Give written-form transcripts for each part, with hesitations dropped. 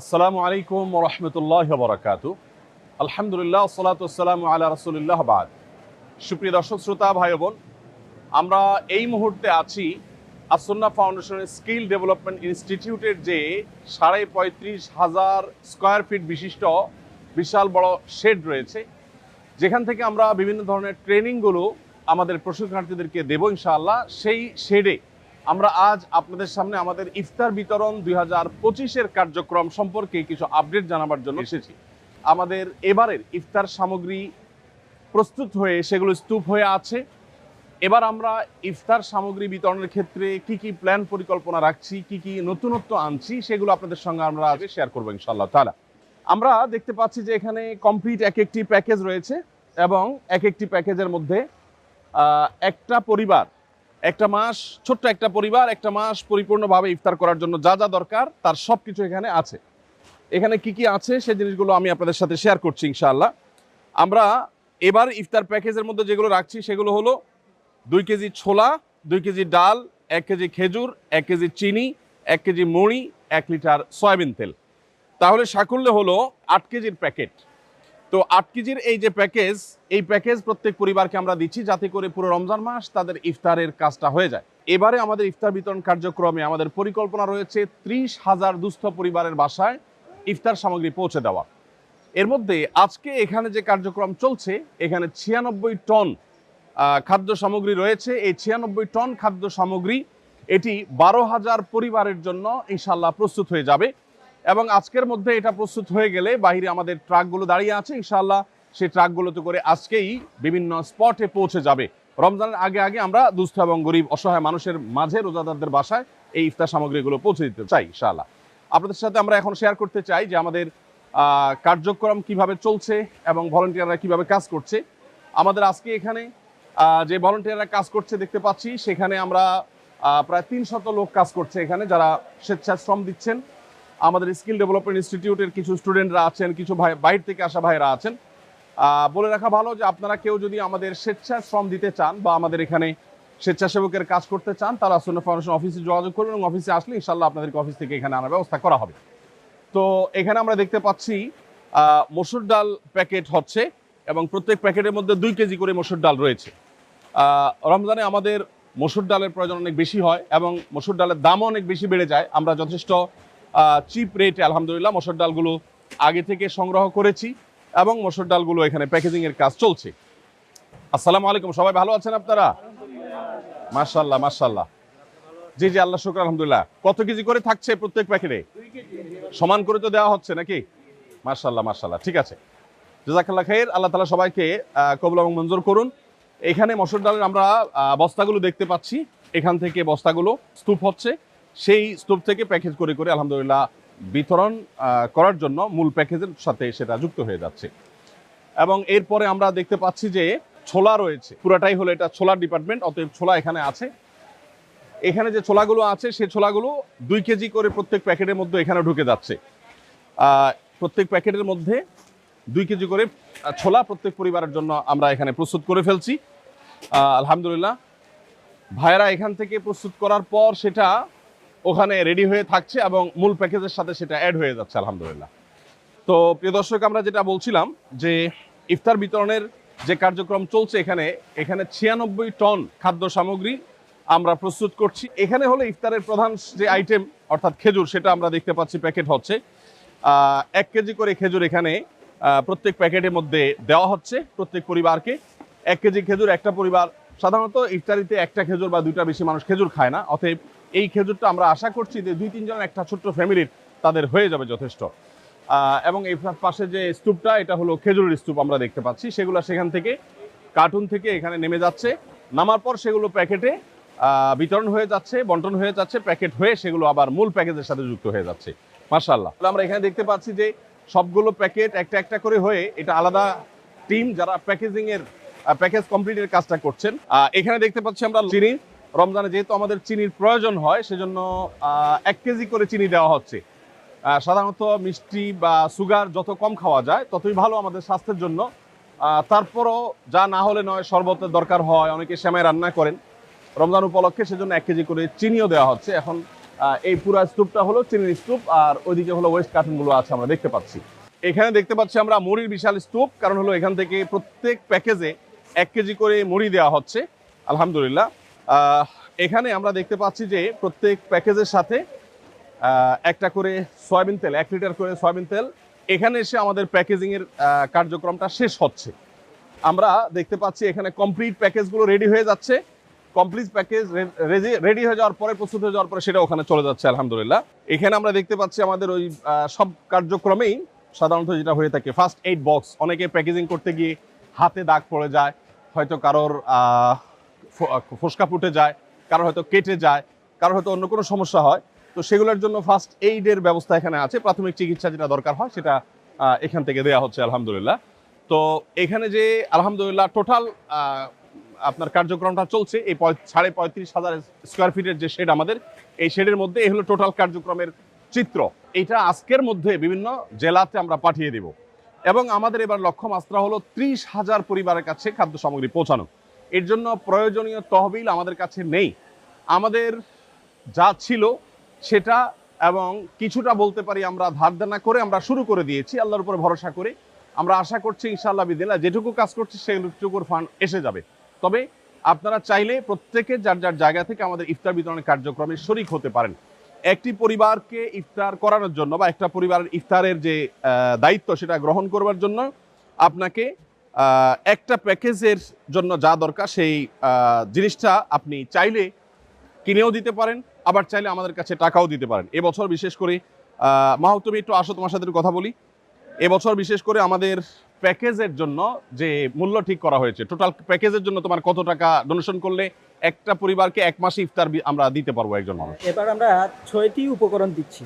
আসসালামু আলাইকুম ওয়া রাহমাতুল্লাহি ওয়া বারাকাতুহু। আলহামদুলিল্লাহ ওয়াসসালাতু ওয়াসসালামু আলা রাসূলিল্লাহ বাদ। সুপ্রিয় দর্শক শ্রোতা ভাই ও বোন, আমরা এই মুহূর্তে আছি আসন্না ফাউন্ডেশনের স্কিল ডেভেলপমেন্ট ইনস্টিটিউটের যে 35,500 স্কয়ার ফিট বিশিষ্ট বিশাল বড় শেড রয়েছে, যেখান থেকে আমরা বিভিন্ন ধরনের ট্রেনিংগুলো আমাদের প্রশিক্ষণার্থীদেরকে দেব ইনশাআল্লাহ। সেই শেডে আমরা আজ আপনাদের সামনে আমাদের ইফতার বিতরণ 2025-এর কার্যক্রম সম্পর্কে কিছু আপডেট জানাবার জন্য এসেছি। আমাদের এবারের ইফতার সামগ্রী প্রস্তুত হয়ে সেগুলো স্তূপ হয়ে আছে। এবার আমরা ইফতার সামগ্রী বিতরণের ক্ষেত্রে কি কি প্ল্যান পরিকল্পনা রাখছি, কি কি নতুনত্ব আনছি, সেগুলো আপনাদের সঙ্গে আমরা আগে শেয়ার করবো ইনশাআল্লাহ তাআলা। আমরা দেখতে পাচ্ছি যে এখানে কমপ্লিট এক একটি প্যাকেজ রয়েছে এবং এক একটি প্যাকেজের মধ্যে একটা পরিবার, একটা মাস, ছোট্ট একটা পরিবার একটা মাস পরিপূর্ণভাবে ইফতার করার জন্য যা যা দরকার তার সব কিছু এখানে আছে। এখানে কি কি আছে সেই জিনিসগুলো আমি আপনাদের সাথে শেয়ার করছি ইনশাআল্লাহ। আমরা এবার ইফতার প্যাকেজের মধ্যে যেগুলো রাখছি সেগুলো হলো 2 কেজি ছোলা, 2 কেজি ডাল, 1 কেজি খেজুর, 1 কেজি চিনি, 1 কেজি মুড়ি, 1 লিটার সয়াবিন তেল। তাহলে সাকুল্যে হলো 8 কেজির প্যাকেট। তো 8 কেজির এই যে প্যাকেজ, এই প্যাকেজ প্রত্যেক পরিবারকে আমরা দিচ্ছি যাতে করে পুরো রমজান মাস তাদের ইফতারের কাজটা হয়ে যায়। এবারে আমাদের ইফতার বিতরণ কার্যক্রমে আমাদের পরিকল্পনা রয়েছে 30,000 দুস্থ পরিবারের বাসায় ইফতার সামগ্রী পৌঁছে দেওয়া। এর মধ্যে আজকে এখানে যে কার্যক্রম চলছে, এখানে 96 টন খাদ্য সামগ্রী রয়েছে। এই 96 টন খাদ্য সামগ্রী এটি 12,000 পরিবারের জন্য ইনশাল্লাহ প্রস্তুত হয়ে যাবে এবং আজকের মধ্যে এটা প্রস্তুত হয়ে গেলে বাইরে আমাদের ট্রাকগুলো দাঁড়িয়ে আছে, ইনশাল্লাহ সেই ট্রাকগুলোতে করে আজকেই বিভিন্ন স্পটে পৌঁছে যাবে। রমজানের আগে আগে আমরা দুস্থ এবং গরিব অসহায় মানুষের মাঝে, রোজাদারদের বাসায় এই ইফতার সামগ্রীগুলো পৌঁছে দিতে চাই ইনশাআল্লাহ। আপনাদের সাথে আমরা এখন শেয়ার করতে চাই যে আমাদের কার্যক্রম কিভাবে চলছে এবং ভলান্টিয়াররা কিভাবে কাজ করছে। আমাদের আজকে এখানে যে ভলান্টিয়াররা কাজ করছে দেখতে পাচ্ছি, সেখানে আমরা প্রায় 300 লোক কাজ করছে এখানে, যারা স্বেচ্ছাশ্রম দিচ্ছেন। আমাদের স্কিল ডেভেলপমেন্ট ইনস্টিটিউটের কিছু স্টুডেন্টরা আছেন, কিছু বাইরে থেকে আসা ভাইরা আছেন। বলে রাখা ভালো যে আপনারা কেউ যদি আমাদের স্বেচ্ছাশ্রম দিতে চান বা আমাদের এখানে স্বেচ্ছাসেবকের কাজ করতে চান, তারা আসন্না ফাউন্ডেশন অফিসে যোগাযোগ করবেন এবং অফিসে আসলে ইনশাল্লাহ আপনাদেরকে অফিস থেকে এখানে আনার ব্যবস্থা করা হবে। তো এখানে আমরা দেখতে পাচ্ছি মসুর ডাল প্যাকেট হচ্ছে এবং প্রত্যেক প্যাকেটের মধ্যে 2 কেজি করে মসুর ডাল রয়েছে। রমজানে আমাদের মসুর ডালের প্রয়োজন অনেক বেশি হয় এবং মসুর ডালের দামও অনেক বেশি বেড়ে যায়। আমরা যথেষ্ট চিপ রেটে আলহামদুলিল্লাহ মসুর ডালগুলো আগে থেকে সংগ্রহ করেছি এবং মসুর ডালগুলো এখানে প্যাকেজিংয়ের কাজ চলছে। আসসালামু আলাইকুম, সবাই ভালো আছেন আপনারা? মাশাআল্লাহ মাশাআল্লাহ। জি জি, আল্লাহ শুকর, আলহামদুলিল্লাহ। কত কেজি করে থাকছে প্রত্যেক প্যাকেটে? সমান করে তো দেওয়া হচ্ছে নাকি? মাশাআল্লাহ মাশাআল্লাহ, ঠিক আছে। জাযাকাল্লাহ খাইর। আল্লাহ তাআলা সবাইকে কবুল এবং মঞ্জুর করুন। এখানে মসুর ডালের আমরা বস্তাগুলো দেখতে পাচ্ছি, এখান থেকে বস্তাগুলো স্তূপ হচ্ছে, সেই স্তূপ থেকে প্যাকেজ করে করে আলহামদুলিল্লাহ বিতরণ করার জন্য মূল প্যাকেজের সাথে সেটা যুক্ত হয়ে যাচ্ছে। এবং এরপরে আমরা দেখতে পাচ্ছি যে ছোলা রয়েছে, পুরাটাই হলো এটা ছোলার ডিপার্টমেন্ট, অতএব ছোলা এখানে আছে। এখানে যে ছোলাগুলো আছে সেই ছোলাগুলো 2 কেজি করে প্রত্যেক প্যাকেটের মধ্যে এখানে ঢুকে যাচ্ছে। প্রত্যেক প্যাকেটের মধ্যে 2 কেজি করে ছোলা প্রত্যেক পরিবারের জন্য আমরা এখানে প্রস্তুত করে ফেলছি আলহামদুলিল্লাহ। ভাইয়েরা এখান থেকে প্রস্তুত করার পর সেটা ওখানে রেডি হয়ে থাকছে এবং মূল প্যাকেজের সাথে সেটা অ্যাড হয়ে যাচ্ছে আলহামদুলিল্লাহ। তো প্রিয় দর্শক, আমরা যেটা বলছিলাম যে ইফতার বিতরণের যে কার্যক্রম চলছে, এখানে 96 টন খাদ্য সামগ্রী আমরা প্রস্তুত করছি। এখানে হলো ইফতারের প্রধান যে আইটেম অর্থাৎ খেজুর, সেটা আমরা দেখতে পাচ্ছি প্যাকেট হচ্ছে। 1 কেজি করে খেজুর এখানে প্রত্যেক প্যাকেটের মধ্যে দেওয়া হচ্ছে প্রত্যেক পরিবারকে। 1 কেজি খেজুর একটা পরিবার, সাধারণত ইফতারিতে একটা খেজুর বা 2টা বেশি মানুষ খেজুর খায় না, অতএব এই খেজুরটা আমরা আশা করছি যে 2-3 জন একটা ছোট্ট ফ্যামিলির তাদের হয়ে যাবে যথেষ্ট। এবং এই পাশে যে স্তূপটা, এটা হলো খেজুরের স্তূপ আমরা দেখতে পাচ্ছি, সেগুলো সেখান থেকে কার্টুন থেকে এখানে নেমে যাচ্ছে। নামার পর সেগুলো প্যাকেটে বিতরণ হয়ে যাচ্ছে, বন্টন হয়ে যাচ্ছে, প্যাকেট হয়ে সেগুলো আবার মূল প্যাকেজের সাথে যুক্ত হয়ে যাচ্ছে মাশাআল্লাহ। আমরা এখানে দেখতে পাচ্ছি যে সবগুলো প্যাকেট একটা একটা করে হয়ে, এটা আলাদা টিম যারা প্যাকেজ কমপ্লিটের কাজটা করছেন। এখানে দেখতে পাচ্ছি আমরা চিনি, রমজানে যেহেতু আমাদের চিনির প্রয়োজন হয় সেজন্য 1 কেজি করে চিনি দেওয়া হচ্ছে। সাধারণত মিষ্টি বা সুগার যত কম খাওয়া যায় ততই ভালো আমাদের স্বাস্থ্যের জন্য। তারপরও যা না হলে নয়, শরবতের দরকার হয়, অনেকে সেমাই রান্না করেন রমজান উপলক্ষে, সেজন্য 1 কেজি করে চিনিও দেওয়া হচ্ছে। এখন এই পুরো স্তূপটা হলো চিনির স্তূপ, আর ওইদিকে হলো ওয়েস্ট কার্টুনগুলো আছে আমরা দেখতে পাচ্ছি। এখানে দেখতে পাচ্ছি আমরা মুড়ির বিশাল স্তূপ, কারণ হলো এখান থেকে প্রত্যেক প্যাকেজে 1 কেজি করে মুড়ি দেওয়া হচ্ছে আলহামদুলিল্লাহ। এখানে আমরা দেখতে পাচ্ছি যে প্রত্যেক প্যাকেজের সাথে একটা করে সয়াবিন তেল, 1 লিটার করে সয়াবিন তেল এখানে এসে আমাদের প্যাকেজিংয়ের কার্যক্রমটা শেষ হচ্ছে। আমরা দেখতে পাচ্ছি এখানে কমপ্লিট প্যাকেজগুলো রেডি হয়ে যাচ্ছে। কমপ্লিট প্যাকেজ রেডি হয়ে যাওয়ার পরে, প্রস্তুত হয়ে যাওয়ার পরে সেটা ওখানে চলে যাচ্ছে আলহামদুলিল্লাহ। এখানে আমরা দেখতে পাচ্ছি আমাদের ওই সব কার্যক্রমেই সাধারণত যেটা হয়ে থাকে ফার্স্ট এইড বক্স। অনেকে প্যাকেজিং করতে গিয়ে হাতে দাগ পড়ে যায়, হয়তো কারোর ফোসকা ফুটে যায়, কারোর হয়তো কেটে যায়, কারোর হয়তো অন্য কোনো সমস্যা হয়। তো সেগুলোর জন্য ফার্স্ট এইডের ব্যবস্থা এখানে আছে। প্রাথমিক চিকিৎসা যেটা দরকার হয় সেটা এখান থেকে দেওয়া হচ্ছে আলহামদুলিল্লাহ। তো এখানে যে আলহামদুলিল্লাহ টোটাল আপনার কার্যক্রমটা চলছে, এই 35,500 স্কোয়ার ফিটের যে শেড আমাদের, এই শেডের মধ্যে এই হলো টোটাল কার্যক্রমের চিত্র। এটা আজকের মধ্যে বিভিন্ন জেলাতে আমরা পাঠিয়ে দেব, এবং আমাদের এবার লক্ষ্য মাত্রা হলো 30,000 পরিবারের কাছে খাদ্য সামগ্রী পৌঁছানো। এর জন্য প্রয়োজনীয় তহবিল আমাদের কাছে নেই। আমাদের যা ছিল সেটা, এবং কিছুটা বলতে পারি আমরা ধার দেনা করে আমরা শুরু করে দিয়েছি আল্লাহর উপরে ভরসা করে। আমরা আশা করছি ইনশাআল্লাহ বিদিল্লাহ যেটুকু কাজ করছি সেটুকুর ফান্ড এসে যাবে। তবে আপনারা চাইলে প্রত্যেকে যার যার জায়গা থেকে আমাদের ইফতার বিতরণের কার্যক্রমে শরিক হতে পারেন। একটি পরিবারকে ইফতার করানোর জন্য বা একটা পরিবারের ইফতারের যে দায়িত্ব সেটা গ্রহণ করবার জন্য আপনাকে একটা প্যাকেজের জন্য যা দরকার সেই জিনিসটা আপনি চাইলে কিনেও দিতে পারেন, আবার চাইলে আমাদের কাছে টাকাও দিতে পারেন। এবছর বিশেষ করে মাহবুব তুমি একটু আসো, তোমার সাথে কথা বলি। এবছর বিশেষ করে আমাদের প্যাকেজের জন্য যে মূল্য ঠিক করা হয়েছে, টোটাল প্যাকেজের জন্য তোমার কত টাকা ডোনেশন করলে একটা পরিবারকে 1 মাসে ইফতার আমরা দিতে পারবো একজন মানুষ? এবার আমরা 6টি উপকরণ দিচ্ছি।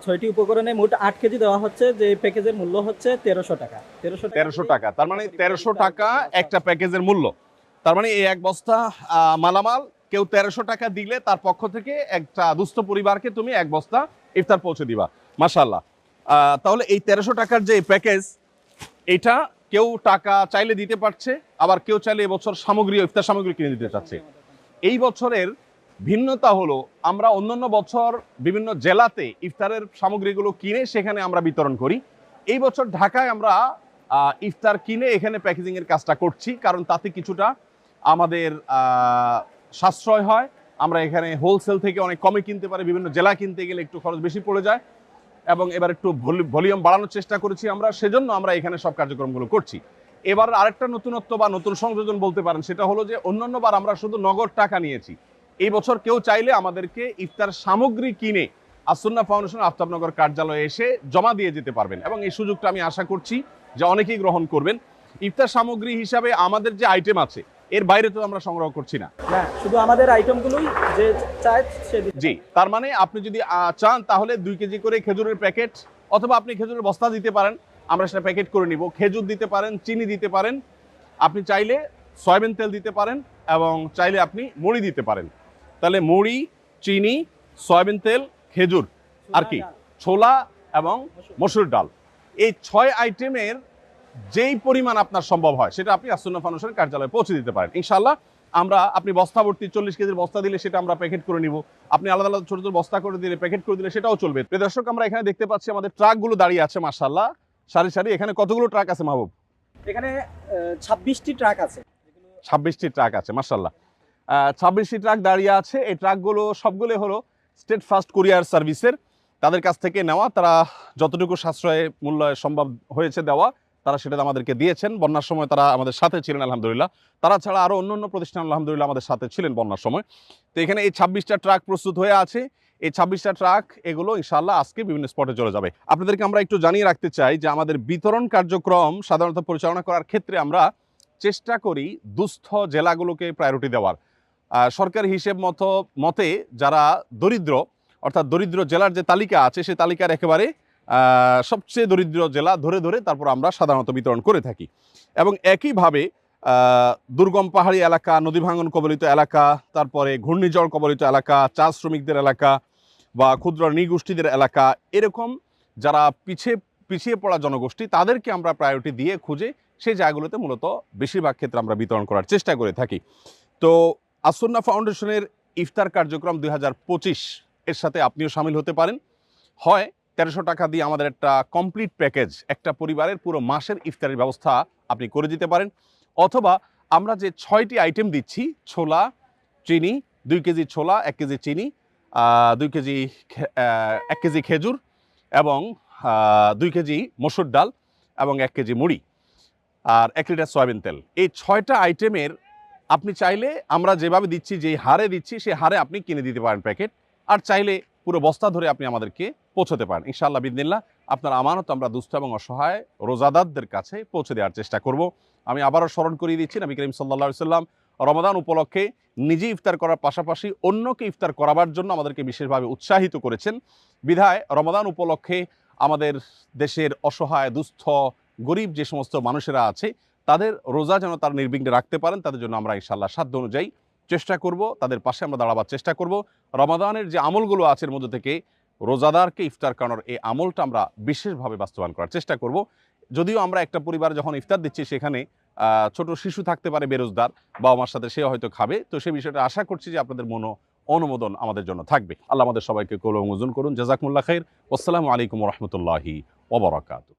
6টি উপকরণে মোট 8 কেজি দেওয়া হচ্ছে, যে প্যাকেজের মূল্য হচ্ছে 1300 টাকা। 1300 টাকা, তার মানে 1300 টাকা একটা প্যাকেজের মূল্য। তার মানে এই 1 বস্তা মালামাল কেউ 1300 টাকা দিলে তার পক্ষ থেকে একটা দুস্থ পরিবারকে তুমি 1 বস্তা ইফতার পৌঁছে দিবা। মাশাআল্লাহ। তাহলে এই 1300 টাকার যে প্যাকেজ, এটা কেউ টাকা চাইলে দিতে পারছে, আবার কেউ চাইলে এবছর সামগ্রী, ইফতার সামগ্রী কিনে দিতে চাচ্ছে। এই বছরের ভিন্নতা হলো আমরা অন্যান্য বছর বিভিন্ন জেলাতে ইফতারের সামগ্রীগুলো কিনে সেখানে আমরা বিতরণ করি। এই বছর ঢাকায় আমরা ইফতার কিনে এখানে প্যাকেজিংয়ের কাজটা করছি, কারণ তাতে কিছুটা আমাদের সাশ্রয় হয়। আমরা এখানে হোলসেল থেকে অনেক কমে কিনতে পারি, বিভিন্ন জেলা কিনতে গেলে একটু খরচ বেশি পড়ে যায়, এবং এবার একটু ভলিউম বাড়ানোর চেষ্টা করেছি আমরা, সেজন্য আমরা এখানে সব কার্যক্রমগুলো করছি। এবার আরেকটা নতুনত্ব বা নতুন সংযোজন বলতে পারেন, সেটা হলো যে অন্যান্যবার আমরা শুধু নগদ টাকা নিয়েছি। এই বছর কেউ চাইলে আমাদেরকে ইফতার সামগ্রী কিনে আসুন্নাহ ফাউন্ডেশন আফতাবনগর কার্যালয়ে এসে জমা দিয়ে যেতে পারবেন, এবং এই সুযোগটা আমি আশা করছি যে অনেকেই গ্রহণ করবেন। ইফতার সামগ্রী হিসাবে আমাদের যে আইটেম আছে এর বাইরে তো আমরা সংগ্রহ করছি না, শুধু আমাদের আইটেমগুলোই যে চায় সে দিতে। জি, তার মানে আপনি যদি চান তাহলে 2 কেজি করে খেজুরের প্যাকেট, অথবা আপনি খেজুরের বস্তা দিতে পারেন, আমরা সেটা প্যাকেট করে নিব। খেজুর দিতে পারেন, চিনি দিতে পারেন, আপনি চাইলে সয়াবিন তেল দিতে পারেন, এবং চাইলে আপনি মুড়ি দিতে পারেন। তাহলে মুড়ি, চিনি, সয়াবিন তেল, খেজুর, আর কি ছোলা এবং মসুর ডাল, এই 6 আইটেমের যেই পরিমাণ আপনার সম্ভব হয় সেটা আপনি আসুন্নাহ ফাউন্ডেশনের কার্যালয়ে পৌঁছে দিতে পারেন ইনশাআল্লাহ। আমরা আপনি বস্তা ভর্তি 40 কেজির বস্তা দিলে সেটা আমরা প্যাকেট করে নিব, আপনি আলাদা আলাদা ছোট ছোট বস্তা করে দিলে, প্যাকেট করে দিলে সেটাও চলবে। প্রিয় দর্শক, আমরা এখানে দেখতে পাচ্ছি আমাদের ট্রাকগুলো দাঁড়িয়ে আছে মাশাআল্লাহ সারি সারি। এখানে কতগুলো ট্রাক আছে মাহবুব? এখানে 26টি ট্রাক আছে। 26টি ট্রাক আছে মাশাআল্লাহ। 26টি ট্রাক দাঁড়িয়ে আছে। এই ট্রাকগুলো সবগুলো হলো স্টেট ফাস্ট কুরিয়ার সার্ভিসের, তাদের কাছ থেকে নেওয়া। তারা যতটুকু সাশ্রয় মূল্য সম্ভব হয়েছে দেওয়া, তারা সেটা আমাদেরকে দিয়েছেন। বন্যার সময় তারা আমাদের সাথে ছিলেন আলহামদুলিল্লাহ। তারা ছাড়া আরও অন্য প্রতিষ্ঠান আলহামদুলিল্লাহ আমাদের সাথে ছিলেন বন্যার সময়। তো এখানে এই 26টা ট্রাক প্রস্তুত হয়ে আছে। এই 26টা ট্রাক এগুলো ইনশাআল্লাহ আজকে বিভিন্ন স্পটে চলে যাবে। আপনাদেরকে আমরা একটু জানিয়ে রাখতে চাই যে আমাদের বিতরণ কার্যক্রম সাধারণত পরিচালনা করার ক্ষেত্রে আমরা চেষ্টা করি দুস্থ জেলাগুলোকে প্রায়োরিটি দেওয়ার। সরকারি হিসেব মতে যারা দরিদ্র, অর্থাৎ দরিদ্র জেলার যে তালিকা আছে সেই তালিকার একেবারে সবচেয়ে দরিদ্র জেলা ধরে ধরে তারপর আমরা সাধারণত বিতরণ করে থাকি। এবং একইভাবে দুর্গম পাহাড়ি এলাকা, নদী ভাঙন কবলিত এলাকা, তারপরে ঘূর্ণিঝড় কবলিত এলাকা, চা শ্রমিকদের এলাকা বা ক্ষুদ্র নৃগোষ্ঠীদের এলাকা, এরকম যারা পিছিয়ে পড়া জনগোষ্ঠী, তাদেরকে আমরা প্রায়োরিটি দিয়ে খুঁজে সেই জায়গাগুলোতে মূলত বেশিরভাগ ক্ষেত্রে আমরা বিতরণ করার চেষ্টা করে থাকি। তো আসুন্নাহ ফাউন্ডেশনের ইফতার কার্যক্রম 2025 এর সাথে আপনিও শামিল হতে পারেন। হয় 1300 টাকা দিয়ে আমাদের একটা কমপ্লিট প্যাকেজ, একটা পরিবারের পুরো মাসের ইফতারের ব্যবস্থা আপনি করে দিতে পারেন, অথবা আমরা যে 6টি আইটেম দিচ্ছি, ছোলা, চিনি, 2 কেজি ছোলা, 1 কেজি চিনি, 2 কেজি 1 কেজি খেজুর এবং 2 কেজি মসুর ডাল এবং 1 কেজি মুড়ি আর 1 লিটার সয়াবিন তেল। এই 6টা আইটেমের আপনি চাইলে আমরা যেভাবে দিচ্ছি, যেই হারে দিচ্ছি সেই হারে আপনি কিনে দিতে পারেন প্যাকেট, আর চাইলে পুরো বস্তা ধরে আপনি আমাদেরকে পৌঁছতে পারেন। ইনশাআল্লাহ বিদিনিল্লাহ আপনার আমানত আমরা দুস্থ এবং অসহায় রোজাদারদের কাছে পৌঁছে দেওয়ার চেষ্টা করব। আমি আবারও স্মরণ করিয়ে দিচ্ছি, নবী করিম সাল্লাল্লাহু আলাইহি সাল্লাম রমাদান উপলক্ষে নিজে ইফতার করার পাশাপাশি অন্যকে ইফতার করাবার জন্য আমাদেরকে বিশেষভাবে উৎসাহিত করেছেন। বিধায় রমাদান উপলক্ষে আমাদের দেশের অসহায়, দুস্থ, গরিব যে সমস্ত মানুষেরা আছে তাদের রোজা যেন তারা নির্বিঘ্নে রাখতে পারেন, তাদের জন্য আমরা ইনশাআল্লাহ সাধ্য অনুযায়ী চেষ্টা করব, তাদের পাশে আমরা দাঁড়াবার চেষ্টা করব। রমাদানের যে আমলগুলো আছে এর মধ্যে থেকে রোজাদারকে ইফতার করানোর এই আমলটা আমরা বিশেষভাবে বাস্তবায়ন করার চেষ্টা করব। যদিও আমরা একটা পরিবার যখন ইফতার দিচ্ছি সেখানে ছোট শিশু থাকতে পারে বেরোজগার, বাবা মার সাথে সে হয়তো খাবে, তো সেই বিষয়টা আশা করছি যে আপনাদের অনুমোদন আমাদের জন্য থাকবে। আল্লাহ আমাদের সবাইকে কবুল ও মঞ্জুর করুন। জাযাকুমুল্লাহ খাইর। আসসালামু আলাইকুম ওয়া রাহমাতুল্লাহি ওয়া বারাকাতুহু।